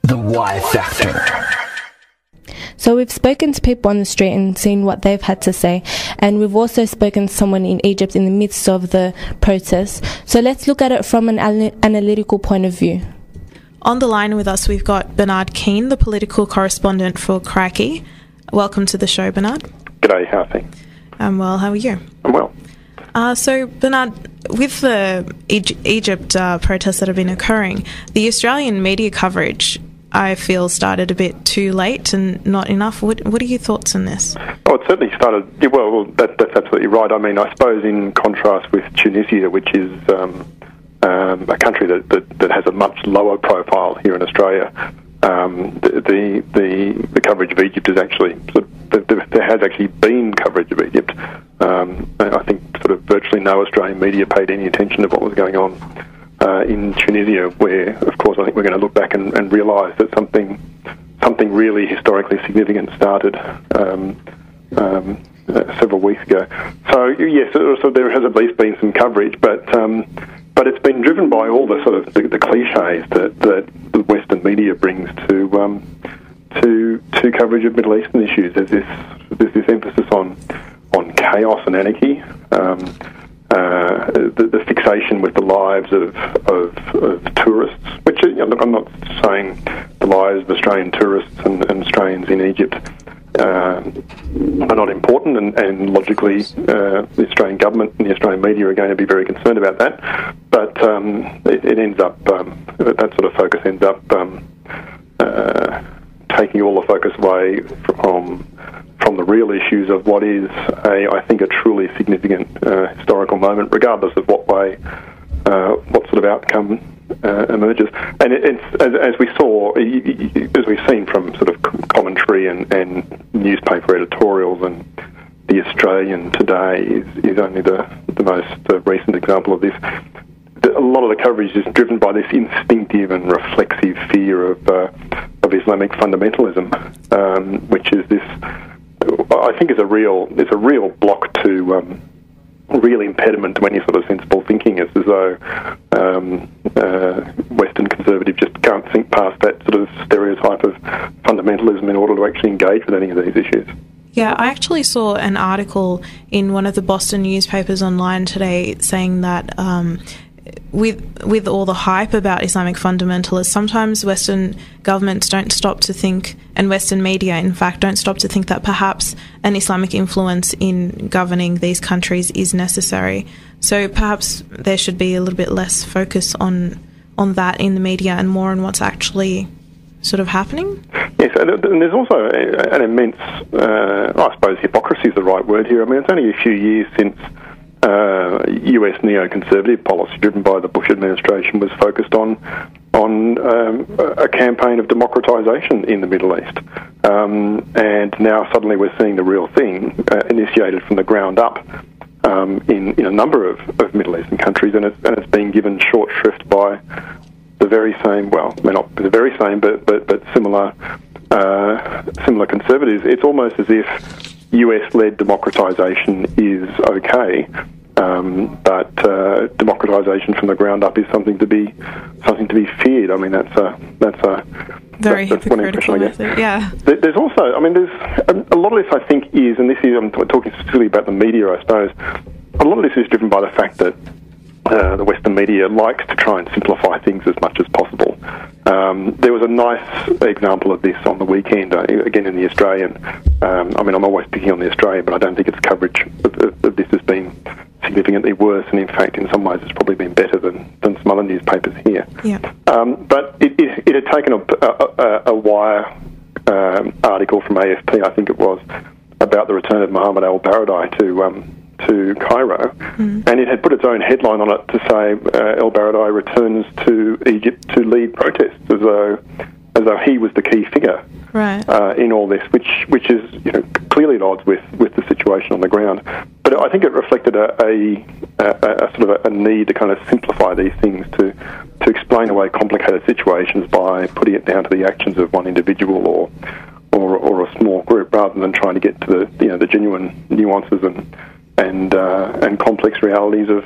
The Y Factor. So we've spoken to people on the street and seen what they've had to say, and we've also spoken to someone in Egypt in the midst of the protests. So let's look at it from an analytical point of view. On the line with us, we've got Bernard Keane, the political correspondent for Crikey. Welcome to the show, Bernard. G'day, how are things? I'm well, how are you? I'm well. So, Bernard, with the Egypt protests that have been occurring, the Australian media coverage, I feel, started a bit too late and not enough. What are your thoughts on this? Oh, it certainly started... Well, that's absolutely right. I mean, I suppose in contrast with Tunisia, which is a country that has a much lower profile here in Australia, the coverage of Egypt is actually... There has actually been coverage of Egypt. I think sort of virtually no Australian media paid any attention to what was going on in Tunisia, where, of course, I think we're going to look back and realise that something really historically significant started several weeks ago. So yes, so there has at least been some coverage, but it's been driven by all the sort of the cliches that the Western media brings to coverage of Middle Eastern issues. There's this emphasis on chaos and anarchy. The fixation with the lives of tourists, which, look, I'm not saying the lives of Australian tourists and Australians in Egypt are not important, and logically the Australian government and the Australian media are going to be very concerned about that, but it ends up, that sort of focus ends up taking all the focus away from the real issues of what is, I think, a truly significant historical moment, regardless of what sort of outcome emerges. And as we've seen from sort of commentary and newspaper editorials, and The Australian today is only the most recent example of this. A lot of the coverage is driven by this instinctive and reflexive fear of Islamic fundamentalism, which is this, I think, is a real block to real impediment to any sort of sensible thinking. It's as though Western conservatives just can't think past that sort of stereotype of fundamentalism in order to actually engage with any of these issues. Yeah, I actually saw an article in one of the Boston newspapers online today saying that with all the hype about Islamic fundamentalists, sometimes Western governments don't stop to think, and Western media, in fact, don't stop to think that perhaps an Islamic influence in governing these countries is necessary. So perhaps there should be a little bit less focus on that in the media and more on what's actually sort of happening. Yes, and there's also an immense, I suppose hypocrisy is the right word here. I mean, it's only a few years since US neoconservative policy driven by the Bush administration was focused on a campaign of democratisation in the Middle East, and now suddenly we're seeing the real thing initiated from the ground up in a number of Middle Eastern countries, and it's being given short shrift by the very same, well, may not be the very same, but similar conservatives. It's almost as if US-led democratisation is okay, but democratisation from the ground up is something to be feared. I mean, that's very hypocritical method. Yeah. There's also, I mean, there's a lot of this, I think, is, and this is, I'm talking specifically about the media, I suppose. A lot of this is driven by the fact that the Western media likes to try and simplify things as much as possible. There was a nice example of this on the weekend, again in the Australian. I mean, I'm always picking on the Australian, but I don't think its coverage of this has been significantly worse, and in fact, in some ways, it's probably been better than some other newspapers here. Yeah. But it had taken a Wire article from AFP, I think it was, about the return of Mohammed al-Baradei to Cairo, and it had put its own headline on it to say al-Baradei returns to Egypt to lead protests, as though he was the key figure in all this, which is clearly at odds with the situation on the ground. But I think it reflected a sort of a need to kind of simplify these things, to explain away complicated situations by putting it down to the actions of one individual or a small group, rather than trying to get to the genuine nuances and complex realities of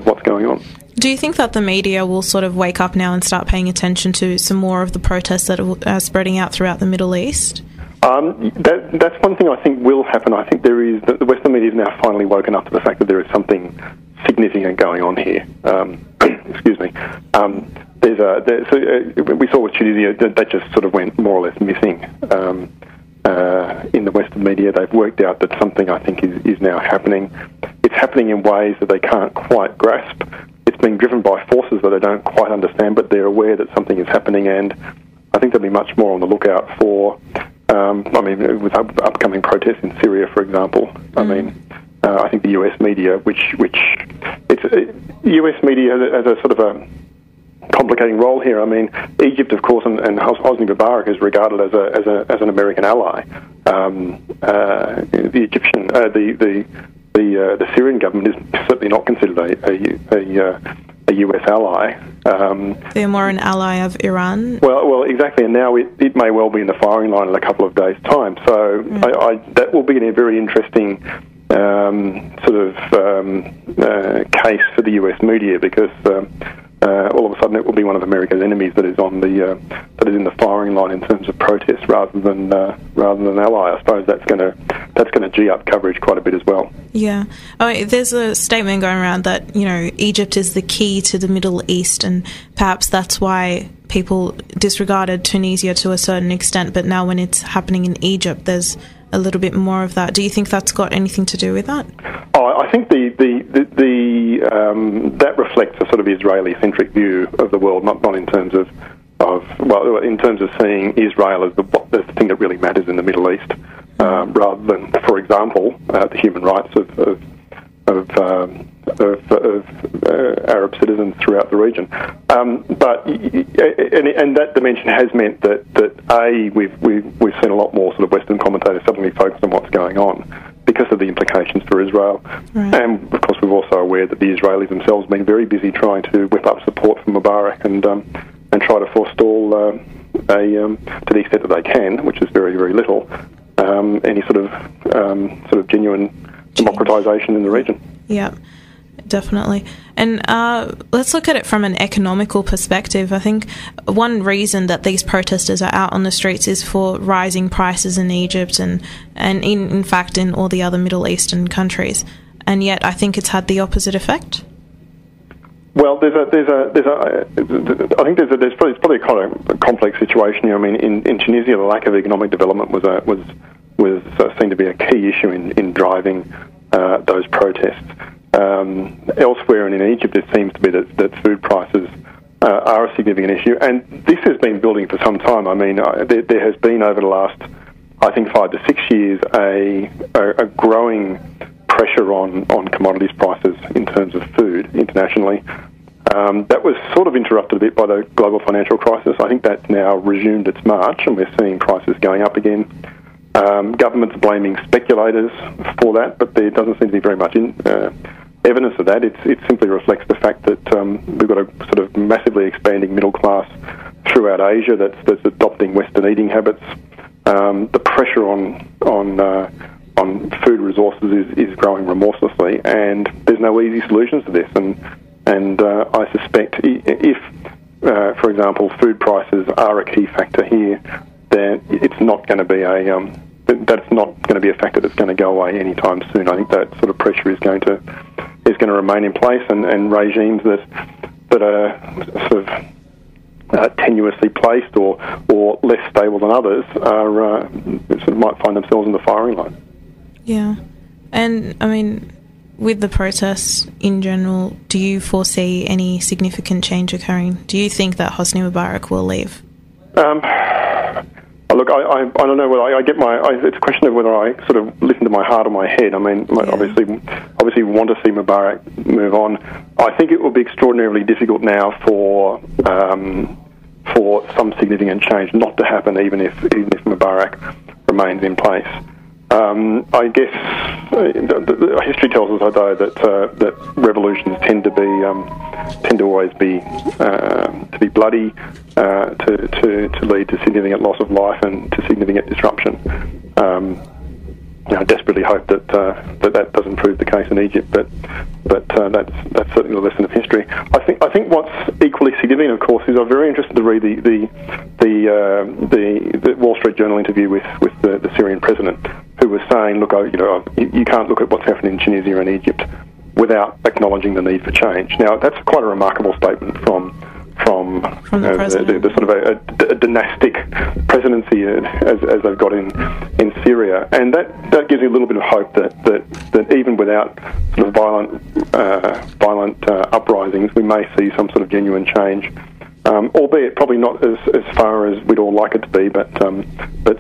what's going on. Do you think that the media will sort of wake up now and start paying attention to some more of the protests that are spreading out throughout the Middle East? That's one thing I think will happen. I think the Western media is now finally woken up to the fact that there is something significant going on here. Excuse me. We saw with Tunisia that just sort of went more or less missing. In the Western media, they've worked out that something, I think, is now happening. It's happening in ways that they can't quite grasp. It's being driven by forces that they don't quite understand, but they're aware that something is happening, and I think they'll be much more on the lookout for, with upcoming protests in Syria, for example. I think the US media, US media has a sort of a complicating role here. I mean, Egypt, of course, and Hosni Mubarak is regarded as an American ally. The Egyptian, the Syrian government is certainly not considered a US ally. They're more an ally of Iran. Well, exactly, and now it may well be in the firing line in a couple of days' time. So that will be a very interesting case for the US media, because all of a sudden it will be one of America's enemies that is in the firing line in terms of protest rather than ally. I suppose that's going to gee up coverage quite a bit as well. Yeah, there's a statement going around that Egypt is the key to the Middle East, and perhaps that's why people disregarded Tunisia to a certain extent. But now, when it's happening in Egypt, there's a little bit more of that. Do you think that's got anything to do with that? I think that reflects a sort of Israeli-centric view of the world, not in terms of in terms of seeing Israel as the thing that really matters in the Middle East, rather than, for example, the human rights of Arab citizens throughout the region. But that dimension has meant that we've seen a lot more sort of Western commentators suddenly focus on what's going on because of the implications for Israel. Right. And of course, we're also aware that the Israelis themselves have been very busy trying to whip up support for Mubarak and try to forestall to the extent that they can, which is very, very little, any sort of genuine democratisation in the region. Yeah, definitely. And let's look at it from an economical perspective. I think one reason that these protesters are out on the streets is for rising prices in Egypt and in fact in all the other Middle Eastern countries. And yet I think it's had the opposite effect. Well, it's probably quite a complex situation here. I mean, in Tunisia, the lack of economic development was seen to be a key issue in driving those protests. Elsewhere and in Egypt, it seems to be that food prices are a significant issue, and this has been building for some time. I mean, there has been over the last, I think, 5 to 6 years, a growing pressure on commodities prices in terms of food internationally. That was sort of interrupted a bit by the global financial crisis. I think that's now resumed its march, and we're seeing prices going up again. Governments are blaming speculators for that, but there doesn't seem to be very much evidence of that. It simply reflects the fact that we've got a sort of massively expanding middle class throughout Asia that's adopting Western eating habits. The pressure on food resources is growing remorselessly, and there's no easy solutions to this. And I suspect if, for example, food prices are a key factor here, then it's not going to be that's not going to be a factor that's going to go away anytime soon. I think that sort of pressure is going to remain in place, and regimes that are sort of tenuously placed or less stable than others are sort of might find themselves in the firing line. Yeah, and I mean, with the protests in general, do you foresee any significant change occurring? Do you think that Hosni Mubarak will leave? Look, I don't know whether I get it's a question of whether I sort of listen to my heart or my head. I mean, obviously we want to see Mubarak move on. I think it will be extraordinarily difficult now for some significant change not to happen, even if Mubarak remains in place. I guess history tells us, though, that revolutions tend to always be bloody, to lead to significant loss of life and to significant disruption. desperately hope that that doesn't prove the case in Egypt. But that's certainly the lesson of history. I think what's equally significant, of course, is I'm very interested to read the Wall Street Journal interview with the Syrian president, who was saying, look, you can't look at what's happening in Tunisia and Egypt without acknowledging the need for change. Now, that's quite a remarkable statement from the sort of a dynastic presidency as they've got in Syria, and that gives you a little bit of hope that even without sort of violent uprisings, we may see some sort of genuine change, albeit probably not as far as we'd all like it to be, but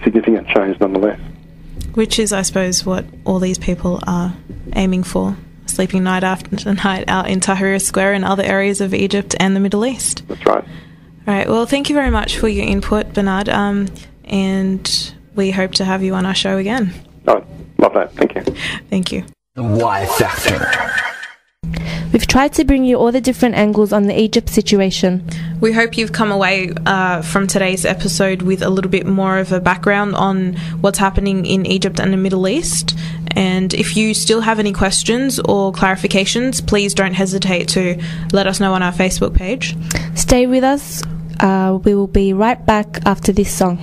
significant change nonetheless. Which is, I suppose, what all these people are aiming for. Sleeping night after night out in Tahrir Square and other areas of Egypt and the Middle East. That's right. All right. Well, thank you very much for your input, Bernard, and we hope to have you on our show again. Oh, love that. Thank you. Thank you. The Y Factor. We've tried to bring you all the different angles on the Egypt situation. We hope you've come away from today's episode with a little bit more of a background on what's happening in Egypt and the Middle East. And if you still have any questions or clarifications, please don't hesitate to let us know on our Facebook page. Stay with us. We will be right back after this song.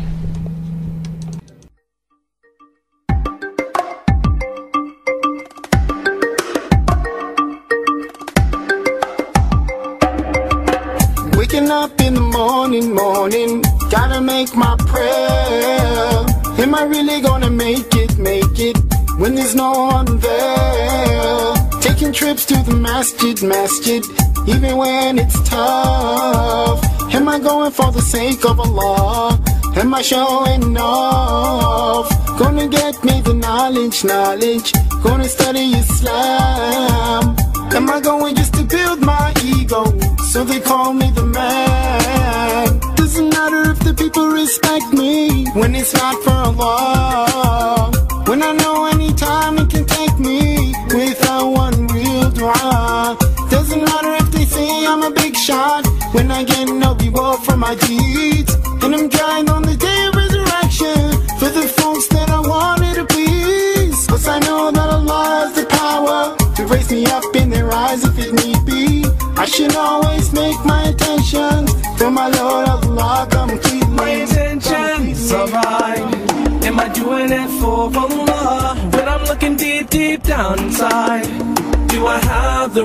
Waking up in the morning, gotta make my prayer. Am I really gonna make it when there's no one there? Taking trips to the masjid, even when it's tough. Am I going for the sake of Allah? Am I showing off? Gonna get me the knowledge, gonna study Islam. Am I going just to build my ego, so they call me the man? Doesn't matter if the people respect me, when it's not for Allah. When I know any time it can take me, without one real dua. Doesn't matter if they say I'm a big shot, when I get no reward for my deeds. And I'm trying on the day of resurrection, for the folks that I wanted to please. Cause I know that Allah has the power to raise me up in their eyes if it need be. I should always make my intention for my Lord Allah completely. My intentions are right. Am I doing it for Allah? When I'm looking deep down inside, do I have the